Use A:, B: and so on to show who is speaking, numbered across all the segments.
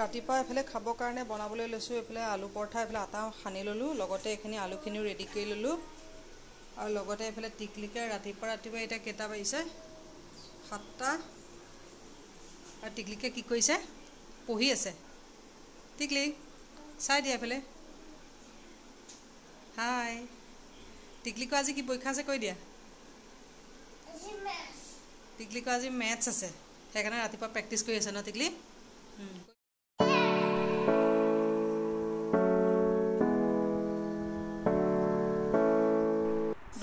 A: ৰাতিপুৱা এফালে খাবৰ কাৰণে বনাবলৈ লৈছোঁ এফালে আলু পৰঠা এফালে আটা সানি ল'লোঁ লগতে এইখিনি আলুখিনিও ৰেডি কৰি ল'লোঁ আৰু লগতে এফালে টিকলিকে ৰাতিপুৱা এতিয়া কেইটা বাজিছে 7টা আৰু টিকলিকে কি কৰিছে পঢ়ি আছে টিকলি চাই দিয়া এফালে হাই টিকলিকো আজি কি পৰীক্ষা আছে কৈ দিয়া টিকলিকো আজি মেথছ আছে সেইকাৰণে ৰাতিপুৱা প্ৰেক্টিছ কৰি আছে ন টিকলি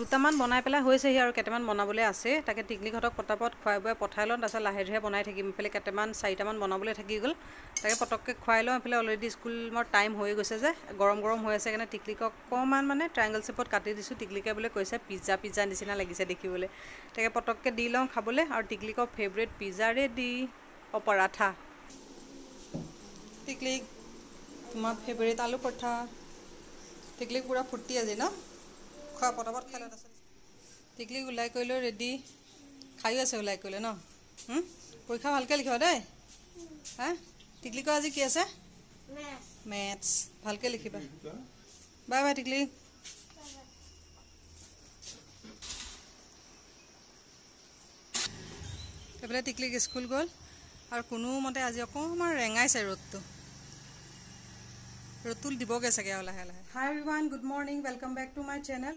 A: দুটামান বনাই পেলাই হৈছেহি আৰু কেইটামান বনাবলৈ আছে তাকে টিকলিহঁতক পটাপট খুৱাই বুৱাই পঠাই লওঁ তাৰপিছত লাহে ধীৰে বনাই থাকিম এফালে কেইটামান 4টামান বনাবলৈ থাকি গ'ল তাকে পটককৈ খুৱাই লওঁ এফালে অলৰেডি স্কুলৰ টাইম হৈ গৈছে যে গৰম হৈ আছে কাৰণে টিকলিক অকণমান মানে ট্ৰাইংগল শ্বেপত কাটি দিছোঁ টিকলিকে বোলে কৈছে পিজ্জা নিচিনা লাগিছে দেখিবলৈ তাকে পটককৈ দি লওঁ খাবলৈ আৰু টিকলিকৰ ফেভৰেট পিজ্জা ৰেডি পৰাঠা টিকলিক তোমাৰ ফেভৰেট আলু পৰঠা টিকলিক পূৰা ফূৰ্তি আজি ন খোৱা পটাপট খাই লোৱা টিকলিক ওলাই কৰিলেও ৰেডি খায়ো আছে ওলাই কৰিলে ন পৰীক্ষা ভালকৈ লিখিবা দেই হা টিকলিকৰ আজি কি আছে মেথছ ভালকৈ লিখিবা বাই বাই টিকলি এইফালে টিকলিক স্কুল গ'ল আৰু কোনোমতে আজি অকণমান ৰেঙাইছে ৰ'দটো দিবগৈ চাগে আৰু লাহে লাহে hi everyone good morning welcome back to my channel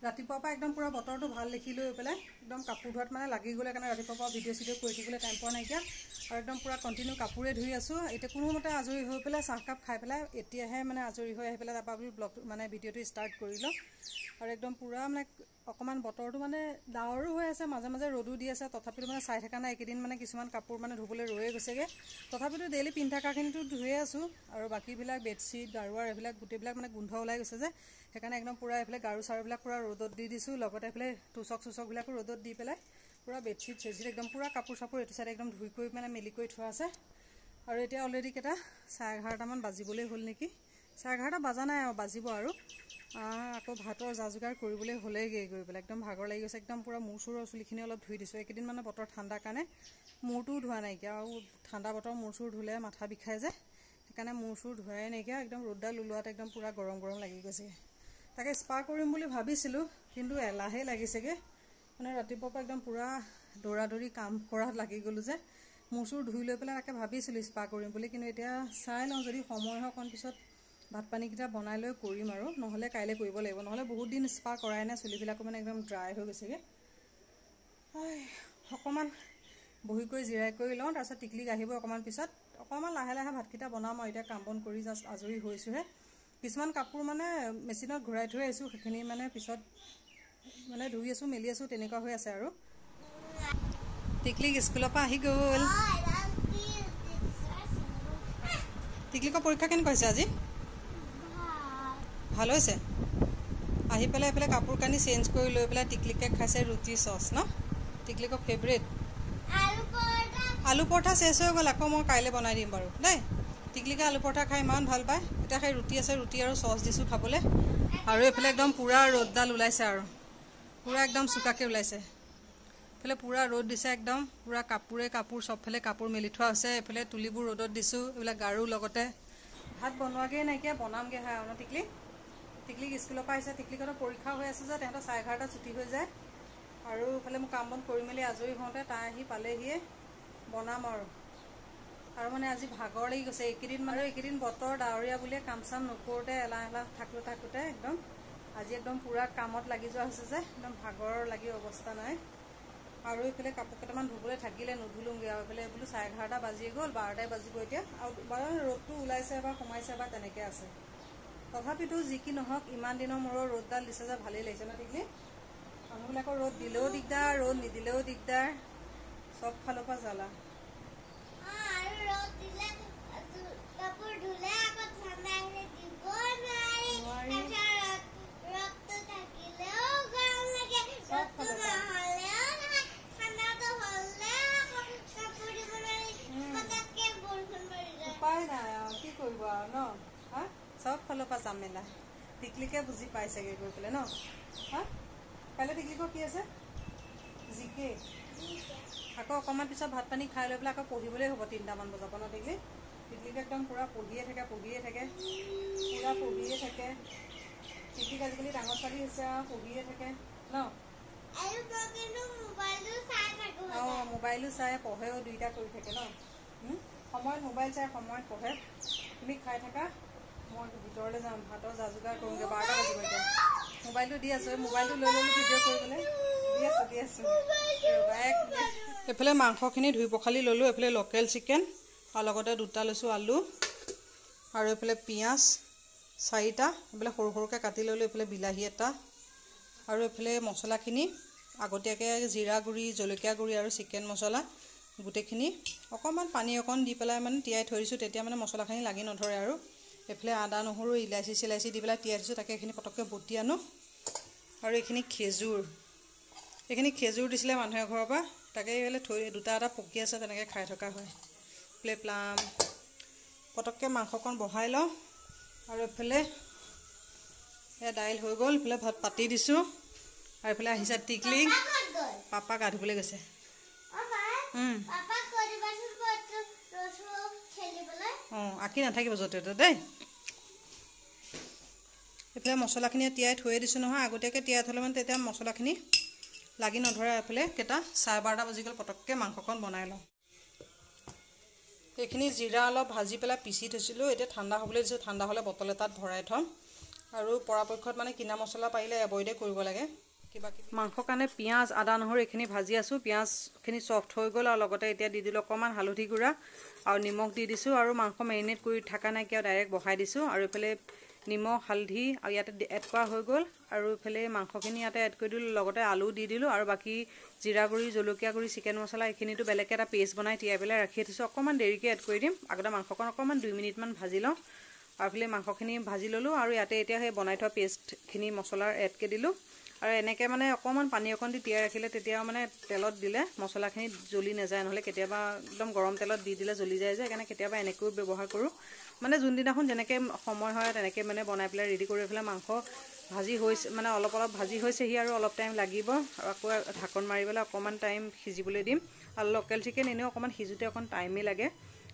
A: ৰাতিপুৱাৰ পৰা একদম পূৰা বতৰটো ভাল দেখি লৈ পেলাই একদম কাপোৰ ধোৱাত মানে লাগি গ'লে কাৰণে ৰাতিপুৱাৰ পৰা ভিডিঅ' কৰি থাকিবলৈ টাইম পোৱা নাইকিয়া আৰু একদম পূৰা কণ্টিনিউ কাপোৰে ধুই আছোঁ এতিয়া কোনোমতে আজৰি হৈ পেলাই চাহকাপ খাই পেলাই এতিয়াহে মানে আজৰি হৈ আহি পেলাই তাৰপৰা বোলো ব্লগ মানে ভিডিঅ'টো ষ্টাৰ্ট কৰি লওঁ আৰু একদম পূৰা মানে অকণমান বতৰটো মানে ডাৱৰো হৈ আছে মাজে মাজে ৰ'দো দি আছে তথাপিতো মানে চাই থকা নাই এইকেইদিন মানে কিছুমান কাপোৰ মানে ধুবলৈ ৰৈয়ে গৈছেগৈ তথাপিতো ডেইলি পিন্ধি থকাখিনিতো ধুয়ে আছোঁ আৰু বাকীবিলাক বেডশ্বীট গাৰুৱাৰ এইবিলাক গোটেইবিলাক মানে গোন্ধ ওলাই গৈছে যে সেইকাৰণে একদম পূৰা এইফালে গাৰু চাৰুবিলাক পূৰা ৰ'দত দি দিছোঁ লগতে এইফালে চুচকবিলাকো ৰ'দত দি পেলাই পূৰা বেডশ্বীট চেডশ্বীট একদম পূৰা কাপোৰ চাপোৰ এইটো চাইডে একদম ধুই কৰি মানে মেলি কৰি থোৱা আছে আৰু এতিয়া অলৰেডি কেইটা 11:30মান বাজিবলৈ হ'ল নেকি 11:30 বাজা নাই আৰু বাজিব আৰু আকৌ ভাতৰ যা যোগাৰ কৰিবলৈ হ'লেগৈ গৈ পেলাই একদম ভাগৰ লাগি গৈছে একদম পূৰা মূৰ চূৰৰ চুলিখিনি অলপ ধুই দিছোঁ এইকেইদিন মানে বতৰ ঠাণ্ডাৰ কাৰণে মূৰটোও ধোৱা নাইকিয়া আৰু ঠাণ্ডা বতৰ মূৰ চূৰ ধুলে মাথা বিষাই যে সেইকাৰণে মূৰ চূৰ ধোৱাই নাইকিয়া একদম ৰ'দডাল ওলোৱাত একদম পূৰা গৰম লাগি গৈছে তাকে স্পা কৰিম বুলি ভাবিছিলোঁ কিন্তু এলাহে লাগিছেগৈ মানে ৰাতিপুৱাৰ পৰা একদম পূৰা দৌৰা কাম কৰাত লাগি গ'লোঁ যে মূৰ চূৰ ধুই লৈ পেলাই তাকে ভাবিছিলোঁ স্পা কৰিম বুলি কিন্তু এতিয়া চাই লওঁ যদি সময় হয় অকণ পিছত ভাত পানীকেইটা বনাই লৈ কৰিম আৰু নহ'লে কাইলৈ কৰিব লাগিব নহ'লে বহুত দিন স্পা কৰাই নাই চুলিবিলাকো মানে একদম ড্ৰাই হৈ গৈছেগৈ অকণমান বহি কৰি জিৰাই কৰি লওঁ তাৰপিছত টিকলিক আহিব অকণমান পিছত অকণমান লাহে লাহে ভাতকেইটা বনাম আৰু এতিয়া কাম বন কৰি জাষ্ট আজৰি হৈছোঁহে কিছুমান কাপোৰ মানে মেচিনত ঘূৰাই থৈ আহিছোঁ সেইখিনি মানে পিছত মানে ধুই আছোঁ মেলি আছোঁ তেনেকুৱা হৈ আছে আৰু টিকলিক স্কুলৰ পৰা আহি গ'ল টিকলিকৰ পৰীক্ষা কেনেকুৱা হৈছে আজি ভাল হৈছে আহি পেলাই এইফালে কাপোৰ কানি চেঞ্জ কৰি লৈ পেলাই টিকলিকে খাইছে ৰুটি চচ ন টিকলিকৰ ফেভৰেট আলু পৰঠা চেচ হৈ গ'ল আকৌ মই কাইলৈ বনাই দিম বাৰু দেই টিকলিকে আলু পৰঠা খাই ইমান ভাল পায় এতিয়া সেই ৰুটি আছে ৰুটি আৰু চচ দিছোঁ খাবলৈ আৰু এইফালে একদম পূৰা ৰ'দডাল ওলাইছে আৰু পূৰা একদম চোকাকৈ ওলাইছে এইফালে পূৰা ৰ'দ দিছে একদম পূৰা কাপোৰ চবফালে কাপোৰ মেলি থোৱা হৈছে এইফালে তুলিবোৰ ৰ'দত দিছোঁ এইবিলাক গাৰু লগতে ভাত বনোৱাগৈ নাইকিয়া বনামগৈ হয় আৰু টিকলিক স্কুলৰ পৰা আহিছে টিকলিহঁতৰ পৰীক্ষা হৈ আছে যে তেহেঁতৰ 11:30 ছুটি হৈ যায় আৰু এইফালে মোক কাম বন কৰি মেলি আজৰি হওঁতে তাই আহি পালেহিয়ে বনাম আৰু মানে আজি ভাগৰ লাগি গৈছে এইকেইদিন বতৰ ডাৱৰীয়া বুলিয়ে কাম চাম নকৰোঁতে এলাহ থাকোঁতে একদম আজি একদম পূৰা কামত লাগি যোৱা হৈছে যে একদম ভাগৰ লাগি অৱস্থা নাই আৰু এইফালে কাপোৰ কেইটামান ধুবলৈ থাকিলে নুধুলোঁগৈ আৰু এইফালে বোলো 11:30 বাজিয়ে গ'ল 12টাই বাজিব এতিয়া আৰু বাৰু ৰ'দটো ওলাইছে বা সোমাইছে বা তেনেকৈ আছে তথাপিতো যি কি নহওক ইমান দিনৰ মূৰৰ ৰ'দডাল দিছে যে ভালেই লাগিছে ন টিকলি মানুহবিলাকৰ ৰ'দ দিলেও দিগদাৰ ৰ'দ নিদিলেও দিগদাৰ চব ফালৰ পৰা জ্বালা উপায় নাই আৰু কি কৰিব আৰু ন হা চব ফালৰ পৰা জামেলা টিকলিকে বুজি পাইছেগৈ গৈ পেলাই ন হা কাইলৈ টিকলিকৰ কি আছে জিকে আকৌ অকণমান পিছত ভাত পানী খাই লৈ পেলাই আকৌ পঢ়িবলৈ হ'ব 3টামান বজাৰ পৰা ন টিকলি টিকলিক একদম পূৰা পঢ়িয়ে থাকে পূৰা পঢ়িয়ে থাকে। টিকলিক আজিকালি ডাঙৰ ছোৱালী হৈছে আৰু পঢ়িয়ে থাকে ন। অঁ মোবাইলো চাই পঢ়েও, দুইটা কৰি থাকে ন। সময়ত মোবাইল চাই সময়ত পঢ়ে। তুমি খাই থাকা, মই ভিতৰলৈ যাম, ভাতৰ যা যোগাৰ কৰোঁগৈ। 12টা বাজিব এতিয়া। মোবাইলটো দি আছোঁ, মোবাইলটো লৈ ল'লোঁ ভিডিঅ' কৰিবলৈ। দি আছোঁ এইফালে মাংসখিনি ধুই পখালি ল'লোঁ। এইফালে লোকেল চিকেন আৰু লগতে 2টা লৈছোঁ আলু, আৰু এইফালে পিঁয়াজ 4টা, এইফালে সৰু সৰুকৈ কাটি ল'লোঁ। এইফালে বিলাহী এটা, আৰু এইফালে মছলাখিনি আগতীয়াকৈ জিৰা গুড়ি, জলকীয়া গুড়ি আৰু চিকেন মছলা গোটেইখিনি অকণমান পানী অকণ দি পেলাই মানে তিয়াই থৈ দিছোঁ, তেতিয়া মানে মছলাখিনি লাগি নধৰে। আৰু এইফালে আদা নহৰু ইলাচি চিলাচি দি পেলাই তিয়াই দিছোঁ, তাকে এইখিনি পটককৈ বটি আনো। আৰু এইখিনি খেজুৰ দিছিলে মানুহে ঘৰৰ পৰা, তাকে এইফালে থৈ 2টা এটা পকি আছে, তেনেকৈ খাই থকা হয়। এইফালে প্লাম পটককৈ মাংসকণ বহাই লওঁ। আৰু এইফালে দাইল হৈ গ'ল, এইফালে ভাত পাতি দিছোঁ। আৰু এইফালে আহিছে টিকলিক, পাপা গা ধুবলৈ গৈছে। অঁ আঁকি নাথাকিব য'তে ত'তে দেই। এইফালে মছলাখিনি তিয়াই থৈয়ে দিছোঁ নহয়, আগতীয়াকৈ তিয়াই থ'লে মানে তেতিয়া মছলাখিনি লাগি নধৰে। এইফালে কেইটা 12:30 বাজি গ'ল, পটককৈ মাংসকণ বনাই লওঁ। এইখিনি জিৰা অলপ ভাজি পেলাই পিচি থৈছিলোঁ, এতিয়া ঠাণ্ডা হ'বলৈ দিছোঁ। ঠাণ্ডা হ'লে বটল এটাত ভৰাই থ'ম। আৰু পৰাপক্ষত মানে কিনা মছলা পাৰিলে এভইডে কৰিব লাগে। মাংসৰ কাৰণে পিঁয়াজ আদা নহৰু এইখিনি ভাজি আছোঁ। পিঁয়াজখিনি ছফ্ট হৈ গ'ল, আৰু লগতে এতিয়া দি দিলোঁ অকণমান হালধি গুড়া আৰু নিমখ দি দিছোঁ। আৰু মাংস মেৰিনেট কৰি থকা নাইকিয়া ডাইৰেক্ট বহাই দিছোঁ। আৰু এইফালে নিমখ হালধি আৰু ইয়াতে এড কৰা হৈ গ'ল। আৰু এইফালে মাংসখিনি ইয়াতে এড কৰি দিলোঁ, লগতে আলু দি দিলোঁ। আৰু বাকী জিৰা গুড়ি, জলকীয়া গুড়ি, চিকেন মছলা এইখিনিতো বেলেগকৈ এটা পেষ্ট বনাই তিয়াই পেলাই ৰাখি থৈছোঁ। অকণমান দেৰিকৈ এড কৰি দিম। আগতে মাংসকণ অকণমান 2 মিনিটমান ভাজি লওঁ। আৰু এইফালে মাংসখিনি ভাজি ল'লোঁ, আৰু ইয়াতে এতিয়া সেই বনাই থোৱা পেষ্টখিনি মছলাৰ এডকৈ দিলোঁ। আৰু এনেকৈ মানে অকণমান পানী অকণ দি তিয়াই ৰাখিলে তেতিয়া মানে তেলত দিলে মছলাখিনি জ্বলি নাযায়। নহ'লে কেতিয়াবা একদম গৰম তেলত দি দিলে জ্বলি যায় যে, সেইকাৰণে কেতিয়াবা এনেকৈও ব্যৱহাৰ কৰোঁ। মানে যোনদিনাখন যেনেকৈ সময় হয় তেনেকৈ মানে বনাই পেলাই ৰেডি কৰি পেলাই মাংস ভাজি হৈছে মানে অলপ ভাজি হৈছেহি, আৰু অলপ টাইম লাগিব। আৰু আকৌ ঢাকন মাৰি পেলাই অকণমান টাইম সিজিবলৈ দিম। আৰু লোকেল চিকেন এনেও অকণমান সিজোতে অকণ টাইমেই লাগে।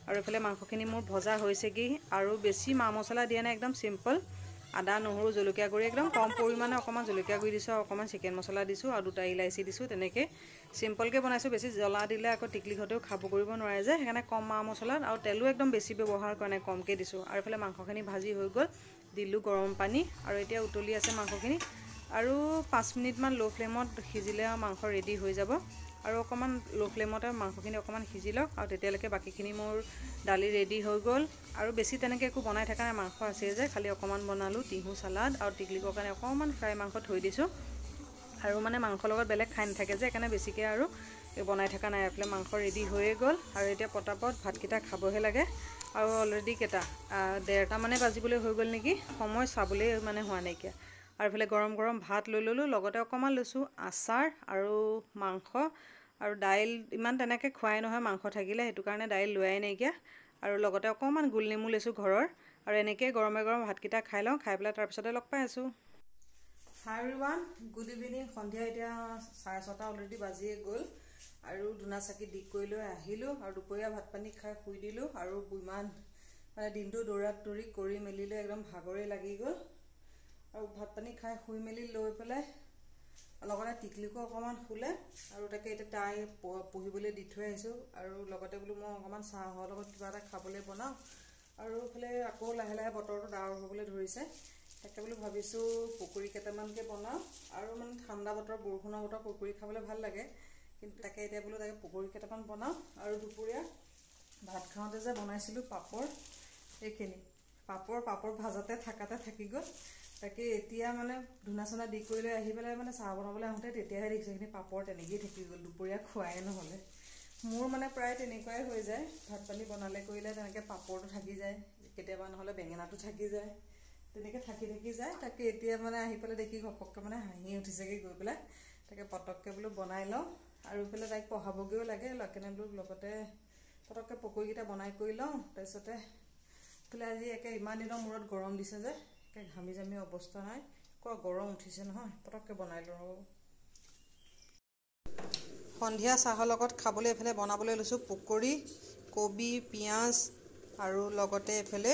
A: আৰু এইফালে মাংসখিনি মোৰ ভজা হৈছেগৈ, আৰু বেছি মা মছলা দিয়া নাই, একদম চিম্পল আদা নহৰু জলকীয়া গুড়ি একদম কম পৰিমাণে অকণমান জলকীয়া গুড়ি দিছোঁ, আৰু অকণমান চিকেন মছলা দিছোঁ, আৰু 2টা ইলাচি দিছোঁ। তেনেকৈ চিম্পলকৈ বনাইছোঁ। বেছি জ্বলা দিলে আকৌ টিকলিহঁতেও খাব কৰিব নোৱাৰে যে, সেইকাৰণে কম মা মছলাত, আৰু তেলো একদম বেছি ব্যৱহাৰ কৰা নাই, কমকৈ দিছোঁ। আৰু এইফালে মাংসখিনি ভাজি হৈ গ'ল, দিলোঁ গৰম পানী, আৰু এতিয়া উতলি আছে মাংসখিনি। আৰু 5 মিনিটমান ল' ফ্লেমত সিজিলে আৰু মাংস ৰেডি হৈ যাব। আৰু অকণমান ল' ফ্লেমতে মাংসখিনি অকণমান সিজি লওক, আৰু তেতিয়ালৈকে বাকীখিনি মোৰ দালি ৰেডি হৈ গ'ল। আৰু বেছি তেনেকৈ একো বনাই থকা নাই, মাংস আছে যে, খালি অকণমান বনালোঁ টিহু চালাড, আৰু টিকলিকৰ কাৰণে অকণমান ফ্ৰাই মাংস থৈ দিছোঁ। আৰু মানে মাংসৰ লগত বেলেগ খাই নাথাকে যে, সেইকাৰণে বেছিকৈ আৰু বনাই থকা নাই। এইফালে মাংস ৰেডি হৈয়ে গ'ল, আৰু এতিয়া পটাপট ভাতকেইটা খাবহে লাগে। আৰু অলৰেডি 1:30 মানে বাজিবলৈ হৈ গ'ল নেকি, সময় চাবলৈ মানে হোৱা নাইকিয়া। আৰু এইফালে গৰম গৰম ভাত লৈ ল'লোঁ, লগতে অকণমান লৈছোঁ আচাৰ আৰু মাংস আৰু দাইল। ইমান তেনেকৈ খোৱাই নহয় মাংস থাকিলে, সেইটো কাৰণে দাইল লোৱাই নাইকিয়া। আৰু লগতে অকণমান গোল নেমু লৈছোঁ ঘৰৰ। আৰু এনেকৈ গৰমে গৰম ভাতকেইটা খাই লওঁ, খাই পেলাই তাৰপিছতে লগ পাই আছোঁ। হাই এভৰিৱান, গুড ইভিনিং। সন্ধিয়া এতিয়া 6:30 অলৰেডি বাজিয়ে গ'ল। আৰু ধূনা চাকি দিক কৰি লৈ আহিলোঁ, আৰু দুপৰীয়া ভাত পানী খাই শুই দিলোঁ। আৰু ইমান মানে দিনটো দৌৰা দৌৰি কৰি মেলিলে একদম ভাগৰেই লাগি গ'ল। আৰু ভাত পানী খাই শুই মেলি লৈ পেলাই লগতে টিকলিকো অকণমান শুলে, আৰু তাকে এতিয়া তাই পঢ়িবলৈ দি থৈ আহিছোঁ। আৰু লগতে বোলো মই অকণমান চাহৰ লগত কিবা এটা খাবলৈ বনাওঁ। আৰু এইফালে আকৌ লাহে লাহে বতৰটো ডাৱৰ হ'বলৈ ধৰিছে, তাকে বোলো ভাবিছোঁ পকৰি কেইটামানকৈ বনাওঁ। আৰু মানে ঠাণ্ডা বতৰ, বৰষুণৰ বতৰ পকৰি খাবলৈ ভাল লাগে, কিন্তু তাকে এতিয়া বোলো তাকে পকৰি কেইটামান বনাওঁ। আৰু দুপৰীয়া ভাত খাওঁতে যে বনাইছিলোঁ পাপৰ, এইখিনি পাপৰ ভাজতে থাকি গ'ল। তাকে এতিয়া মানে ধূনা চুনা দি কৰি লৈ আহি পেলাই মানে চাহ বনাবলৈ আহোঁতে তেতিয়াহে দেখিছোঁ সেইখিনি পাপৰ তেনেকৈয়ে থাকি গ'ল। দুপৰীয়া খোৱাই নহ'লে। মোৰ মানে প্ৰায় তেনেকুৱাই হৈ যায়, ভাত পানী বনালে কৰিলে তেনেকৈ পাপৰটো থাকি যায়, কেতিয়াবা নহ'লে বেঙেনাটো থাকি যায়, তেনেকৈ থাকি যায়। তাকে এতিয়া মানে আহি পেলাই দেখি ঘপককৈ মানে হাঁহি উঠিছেগৈ গৈ পেলাই। তাকে পটককৈ বোলো বনাই লওঁ, আৰু এইফালে তাইক পঢ়াবগৈও লাগে, সেইকাৰণে বোলো লগতে পটককৈ পকৰিকেইটা বনাই কৰি লওঁ। তাৰপিছতে এইফালে আজি একে ইমান দিনৰ মূৰত গৰম দিছে যে, একে ঘামি জামি অৱস্থা নাই, কোৱা গৰম উঠিছে নহয়, পটককৈ বনাই লওঁ। সন্ধিয়া চাহৰ লগত খাবলৈ এইফালে বনাবলৈ লৈছোঁ পকৰি, কবি, পিঁয়াজ, আৰু লগতে এফালে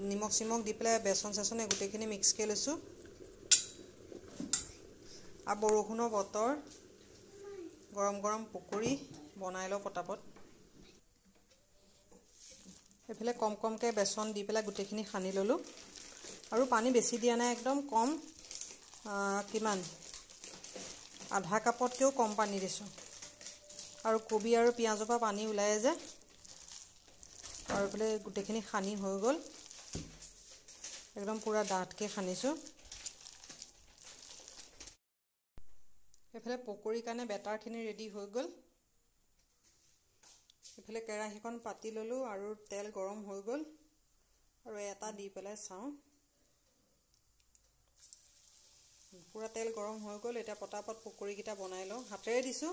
A: নিমখ চিমখ দি পেলাই বেচন চেচন গোটেইখিনি মিক্সকৈ লৈছোঁ। আৰু বৰষুণৰ বতৰ গৰম গৰম পকৰি বনাই লওঁ পটাপট। এইফালে কম কমকৈ বেচন দি পেলাই গোটেইখিনি সানি ল'লোঁ আৰু পানী বেছি দিয়া নাই, একদম কম, কিমান আধা কাপতকৈও কম পানী দিছোঁ। আৰু কবি আৰু পিঁয়াজৰ পৰা পানী ওলাই যে, আৰু এইফালে গোটেইখিনি সানি হৈ গ'ল, একদম পূৰা ডাঠকৈ সানিছোঁ। এইফালে পকৰিৰ কাৰণে বেটাৰখিনি ৰেডি হৈ গ'ল। এইফালে কেৰাহীখন পাতি ল'লোঁ আৰু তেল গৰম হৈ গ'ল, আৰু এটা দি পেলাই চাওঁ। পূৰা তেল গৰম হৈ গ'ল। এতিয়া পটাপট পকৰিকেইটা বনাই লওঁ। হাতেৰে দিছোঁ।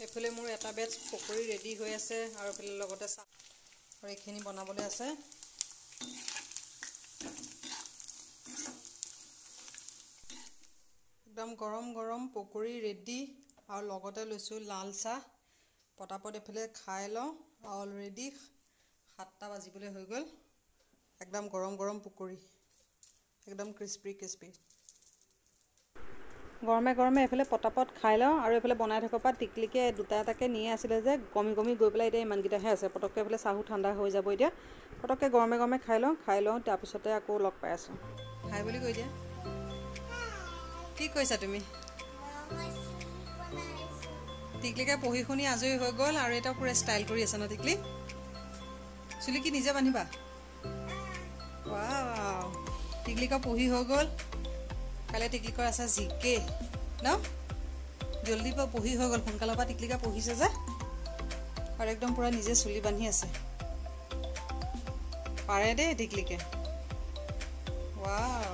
A: এইফালে মোৰ এটা বেচ পকৰি ৰেডি হৈ আছে, আৰু এইফালে লগতে চাহ আৰু এইখিনি বনাবলৈ আছে। একদম গৰম গৰম পকৰি ৰেডি, আৰু লগতে লৈছোঁ লাল চাহ। পটাপট এইফালে খাই লওঁ। অলৰেডি 7টা বাজিবলৈ হৈ গ'ল। একদম গৰম গৰম পকৰি, একদম ক্ৰিস্পি ক্ৰিস্পি। গৰমে গৰমে এইফালে পটাপট খাই লওঁ। আৰু এইফালে বনাই থকাৰ পৰা টিকলিকে দুটা এটাকৈ নিয়ে আছিলে যে, কমি কমি গৈ পেলাই এতিয়া ইমানকেইটাহে আছে। পটককৈ এইফালে চাহো ঠাণ্ডা হৈ যাব। এতিয়া পটককৈ গৰমে গৰমে খাই লওঁ, তাৰপিছতে আকৌ লগ পাই আছোঁ। খাই বুলি কৈ দিয়া। কি কৈছা তুমি? টিকলিকে পঢ়ি শুনি আজৰি হৈ গ'ল, আৰু এটা পুৰা ষ্টাইল কৰি আছে ন টিকলি? চুলি কি নিজে বান্ধিবা? ৱাও, টিকলিকৰ পঢ়ি হৈ গ'ল। কাইলৈ টিকলিকৰ আছে জিকে ন? জল্দি পৰা পঢ়ি হৈ গ'ল, সোনকালৰ পৰা টিকলিকা পঢ়িছে যে, আৰু একদম পুৰা নিজে চুলি বান্ধি আছে। পাৰে দেই টিকলিকে। ৱাও,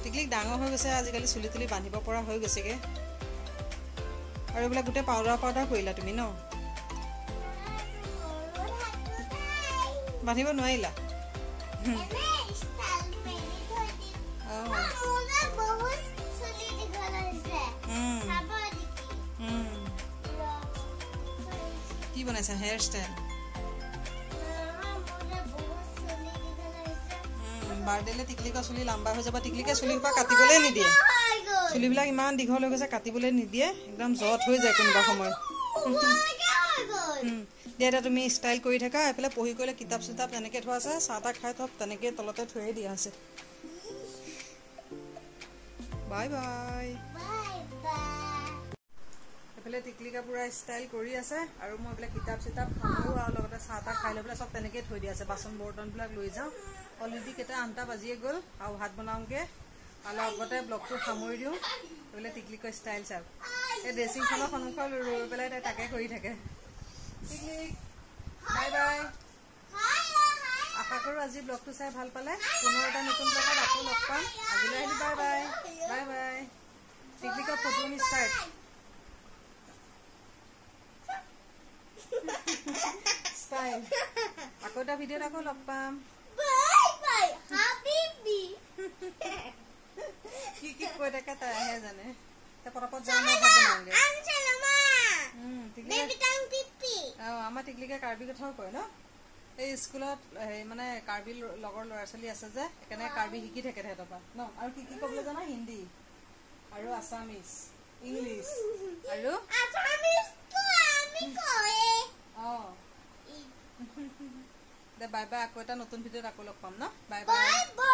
A: টিকলিক ডাঙৰ হৈ গৈছে আজিকালি, চুলি তুলি বান্ধিব পৰা হৈ গৈছেগৈ। আৰু এইবিলাক গোটেই পাউডাৰ কৰিলা তুমি ন? বান্ধিব নোৱাৰিলা? কি বনাইছা? Hair style? বাৰ্থডেলৈ টিকলিকৰ চুলি লাম্বা হৈ যাব। টিকলিকে চুলিসোপা কাটিবলৈ নিদিয়ে, চুলিবিলাক ইমান দীঘল হৈ গৈছে, কাটিবলৈ নিদিয়ে, একদম জট হৈ যায় কোনোবা সময়ত। দিয়া, এতিয়া তুমি ষ্টাইল কৰি থাকা। এইফালে পঢ়ি কৰিলে কিতাপ চিতাপ তেনেকৈ থোৱা আছে, চাহ তাহ খাই থওক, তেনেকৈ তলতে থৈয়ে দিয়া আছে। Bye bye. এইফালে টিকলিকা পুৰা ষ্টাইল কৰি আছে, আৰু মই এইবিলাক কিতাপ চিতাপ খাওঁ, আৰু লগতে চাহ তাহ খাই লৈ পেলাই চব তেনেকৈ থৈ দিয়া আছে। বাচন বৰ্তনবিলাক লৈ যাওঁ। অলৰেডি কেইটা 8টা বাজিয়ে গ'ল, আৰু ভাত বনাওঁগৈ, আৰু লগতে ব্লগটো সামৰি দিওঁ। এইফালে টিকলিকৰ ষ্টাইল চাওক। এই ড্ৰেছিংখনৰ সন্মুখত ৰৈ পেলাই তাই তাকে কৰি থাকে। টিকলিক বাই বাই। আশা কৰোঁ আজি ব্লগটো চাই ভাল পালে। পুনৰ এটা নতুন ব্লগত আকৌ লগ পাম। আজিলৈ আহিলোঁ, বাই বাই বাই বাই। টিকলিকৰ ফটো আমি ষ্টাৰ্ট। ষ্টাইল। আকৌ এটা ভিডিঅ'ত আকৌ লগ পাম। কি কি কৈ থাকে তাইহে জানে। পটাপট যাওঁ, মই ভাত বনাওঁগৈ। আমাৰ টিকলিকে কাৰ্বি কথাও কয় ন? এই স্কুলত মানে কাৰ্বি লগৰ ল'ৰা ছোৱালী আছে যে, সেইকাৰণে কাৰ্বি শিকি থাকে তেহেঁতৰ পৰা ন। আৰু কি কি ক'বলৈ জানা? হিন্দী আৰু আছামিজ, ইংলিছ আৰু দে বাই বাই। আকৌ এটা নতুন ভিডিঅ'ত আকৌ লগ পাম ন? Bye bye.